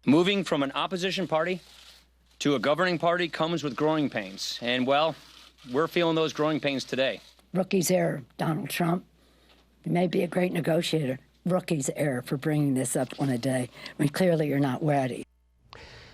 Moving from an opposition party to a governing party comes with growing pains. And, well, we're feeling those growing pains today. Rookie's error, Donald Trump. You may be a great negotiator. Rookie's error for bringing this up on a day when clearly you're not ready.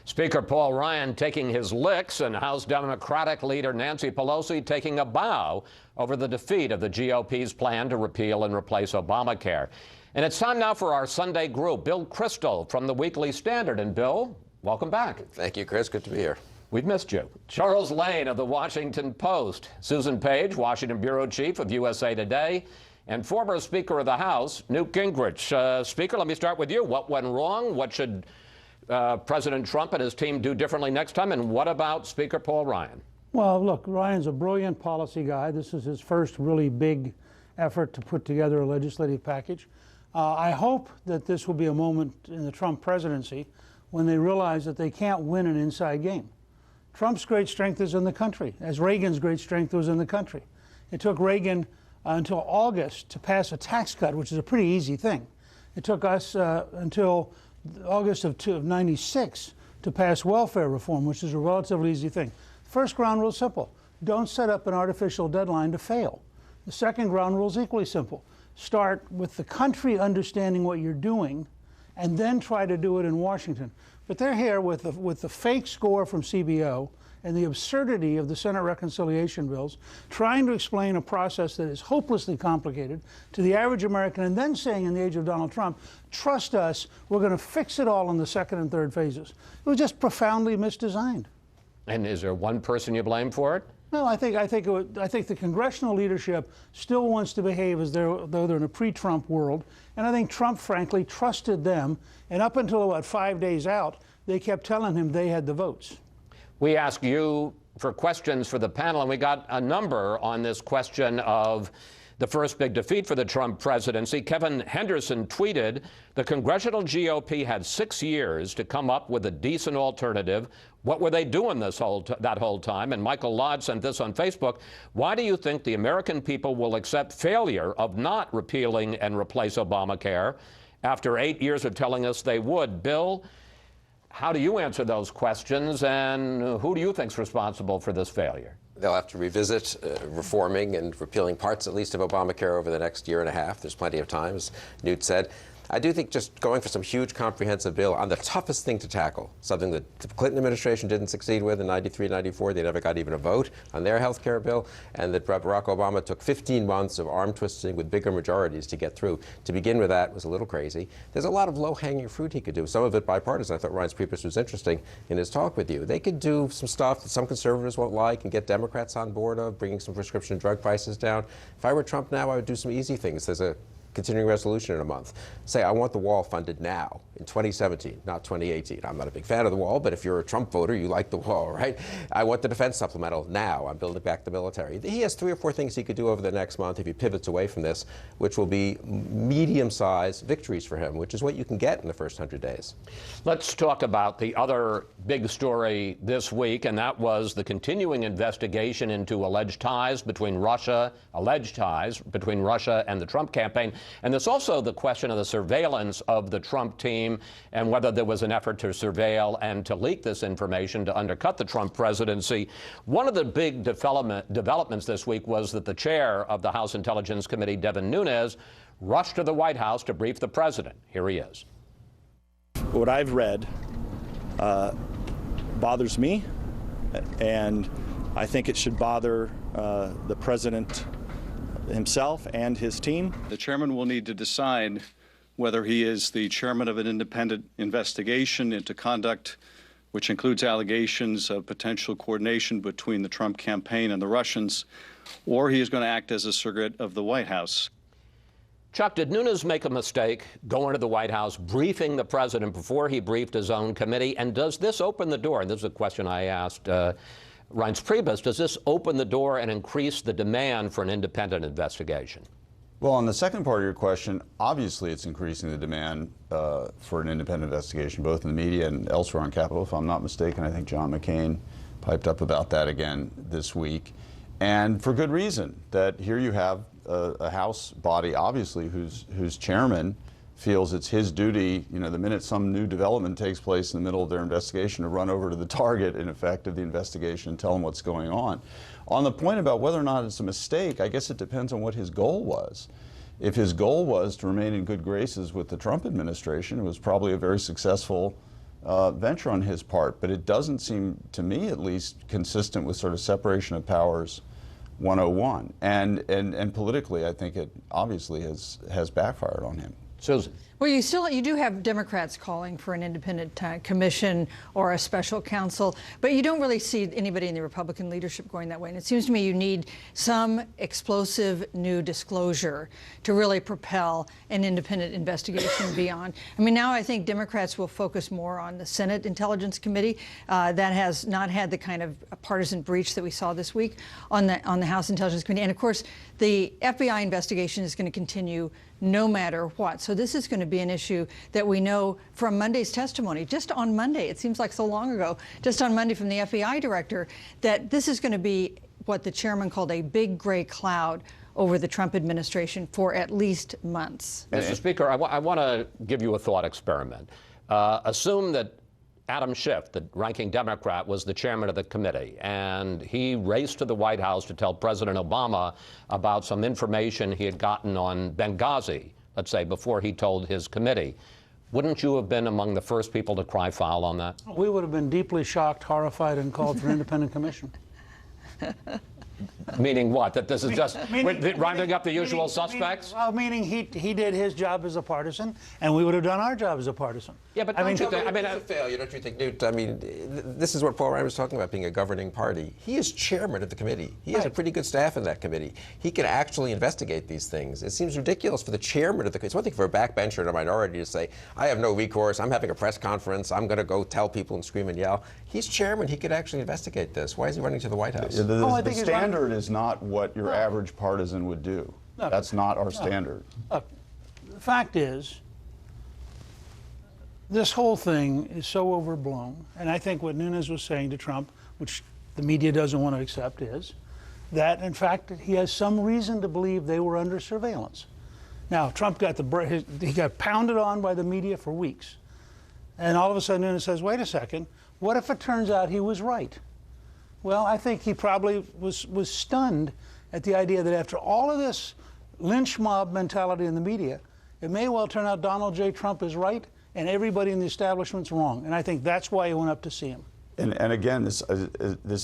Speaker Paul Ryan taking his licks, and House Democratic leader Nancy Pelosi taking a bow over the defeat of the GOP's plan to repeal and replace Obamacare. And it's time now for our Sunday group. Bill Kristol from the Weekly Standard. And Bill, welcome back. Thank you, Chris. Good to be here. We've missed you. Charles Lane of the Washington Post, Susan Page, Washington Bureau Chief of USA Today, and former Speaker of the House, Newt Gingrich. Speaker, let me start with you. What went wrong? What should President Trump and his team do differently next time? And what about Speaker Paul Ryan? Well, look, Ryan's a brilliant policy guy. This is his first really big effort to put together a legislative package. I hope that this will be a moment in the Trump presidency when they realize that they can't win an inside game. Trump's great strength is in the country, as Reagan's great strength was in the country. It took Reagan until August to pass a tax cut, which is a pretty easy thing. It took us until August of '96 to pass welfare reform, which is a relatively easy thing. First ground rule is simple. Don't set up an artificial deadline to fail. The second ground rule is equally simple. Start with the country understanding what you're doing, and then try to do it in Washington. But they're here with the fake score from CBO and the absurdity of the Senate reconciliation bills, trying to explain a process that is hopelessly complicated to the average American, and then saying in the age of Donald Trump, trust us, we're going to fix it all in the second and third phases. It was just profoundly misdesigned. And is there one person you blame for it? No, I think the congressional leadership still wants to behave as though they're in a pre-Trump world, and I think Trump, frankly, trusted them. And up until about 5 days out, they kept telling him they had the votes. We asked you for questions for the panel, and we got a number on this question of the first big defeat for the Trump presidency. Kevin Henderson tweeted, the congressional GOP had 6 years to come up with a decent alternative. What were they doing that whole time? And Michael Lodge sent this on Facebook. Why do you think the American people will accept failure of not repealing and replace Obamacare after 8 years of telling us they would? Bill, how do you answer those questions, and who do you think is responsible for this failure? They'll have to revisit reforming and repealing parts, at least, of Obamacare over the next year and a half. There's plenty of time, as Newt said. I do think just going for some huge comprehensive bill on the toughest thing to tackle, something that the Clinton administration didn't succeed with in '93, '94. They never got even a vote on their health care bill, and that Barack Obama took 15 months of arm twisting with bigger majorities to get through. To begin with, that was a little crazy. There's a lot of low-hanging fruit he could do, some of it bipartisan. I thought Ryan's preface was interesting in his talk with you. They could do some stuff that some conservatives won't like and get Democrats on board of, bringing some prescription drug prices down. If I were Trump now, I would do some easy things. There's a continuing resolution in a month. Say, I want the wall funded now, in 2017, not 2018. I'm not a big fan of the wall, but if you're a Trump voter, you like the wall, right? I want the defense supplemental now. I'm building back the military. He has 3 or 4 things he could do over the next month if he pivots away from this, which will be medium-sized victories for him, which is what you can get in the first 100 days. Let's talk about the other big story this week, and that was the continuing investigation into alleged ties between Russia and the Trump campaign. And there's also the question of the surveillance of the Trump team and whether there was an effort to surveil and to leak this information to undercut the Trump presidency. One of the big developments this week was that the chair of the House Intelligence Committee, Devin Nunes, rushed to the White House to brief the president. Here he is. What I've read bothers me, and I think it should bother the president himself and his team. The chairman will need to decide whether he is the chairman of an independent investigation into conduct which includes allegations of potential coordination between the Trump campaign and the Russians, or he is going to act as a surrogate of the White House. Chuck, did Nunes make a mistake going to the White House, briefing the president before he briefed his own committee? And does this open the door? And this is a question I asked Reince Priebus. Does this open the door and increase the demand for an independent investigation? Well, on the second part of your question, obviously it's increasing the demand for an independent investigation, both in the media and elsewhere on Capitol. If I'm not mistaken, I think John McCain piped up about that again this week. And for good reason, that here you have a House body, obviously, whose chairman feels it's his duty, you know, the minute some new development takes place in the middle of their investigation, to run over to the target, in effect, of the investigation and tell them what's going on. On the point about whether or not it's a mistake, I guess it depends on what his goal was. If his goal was to remain in good graces with the Trump administration, it was probably a very successful venture on his part, but it doesn't seem, to me at least, consistent with sort of separation of powers 101. And politically, I think it obviously has backfired on him. Susan. Well, you do have Democrats calling for an independent commission or a special counsel, but you don't really see anybody in the Republican leadership going that way. And it seems to me you need some explosive new disclosure to really propel an independent investigation beyond. I mean, now I think Democrats will focus more on the Senate Intelligence Committee that has not had the kind of partisan breach that we saw this week on the House Intelligence Committee. And of course, the FBI investigation is going to continue no matter what. So this is going to be an issue that we know from Monday's testimony, just on Monday, it seems like so long ago, just on Monday from the FBI director, that this is going to be what the chairman called a big gray cloud over the Trump administration for at least months. Mr. Speaker, I want to give you a thought experiment. Assume that Adam Schiff, the ranking Democrat, was the chairman of the committee, and he raced to the White House to tell President Obama about some information he had gotten on Benghazi, let's say, before he told his committee. Wouldn't you have been among the first people to cry foul on that? We would have been deeply shocked, horrified, and called for an independent commission. Meaning what? That this is just rounding up the usual suspects? Meaning he did his job as a partisan, and we would have done our job as a partisan. Yeah, but don't you think, it's a failure, don't you think, Newt? I mean, this is what Paul Ryan was talking about, being a governing party. He is chairman of the committee. He has a pretty good staff in that committee. He can actually investigate these things. It seems ridiculous for the chairman of the committee. It's one thing for a backbencher in a minority to say, I have no recourse, I'm having a press conference, I'm going to go tell people and scream and yell. He's chairman. He could actually investigate this. Why is he running to the White House? The standard is not what your average partisan would do. No. That's not our standard. Look, the fact is, this whole thing is so overblown, and I think what Nunes was saying to Trump, which the media doesn't want to accept, is that, in fact, he has some reason to believe they were under surveillance. Now, Trump got he got pounded on by the media for weeks, and all of a sudden Nunes says, wait a second, what if it turns out he was right? Well, I think he probably was stunned at the idea that after all of this lynch mob mentality in the media, it may well turn out Donald J. Trump is right and everybody in the establishment's wrong. And I think that's why he went up to see him. And again, this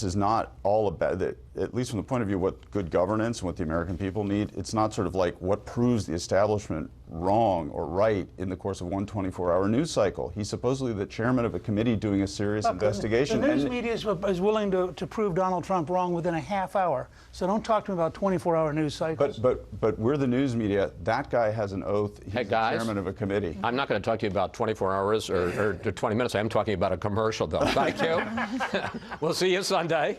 is not all about, at least from the point of view of what good governance and what the American people need, it's not sort of like what proves the establishment wrong or right in the course of one 24-hour news cycle. He's supposedly the chairman of a committee doing a serious investigation. The news media is willing to prove Donald Trump wrong within a half hour. So don't talk to me about 24-hour news cycles. But we're the news media. That guy has an oath. He's Hey guys, the chairman of a committee. I'm not going to talk to you about 24 hours or 20 minutes. I'm talking about a commercial, though. Thank you. We'll see you Sunday.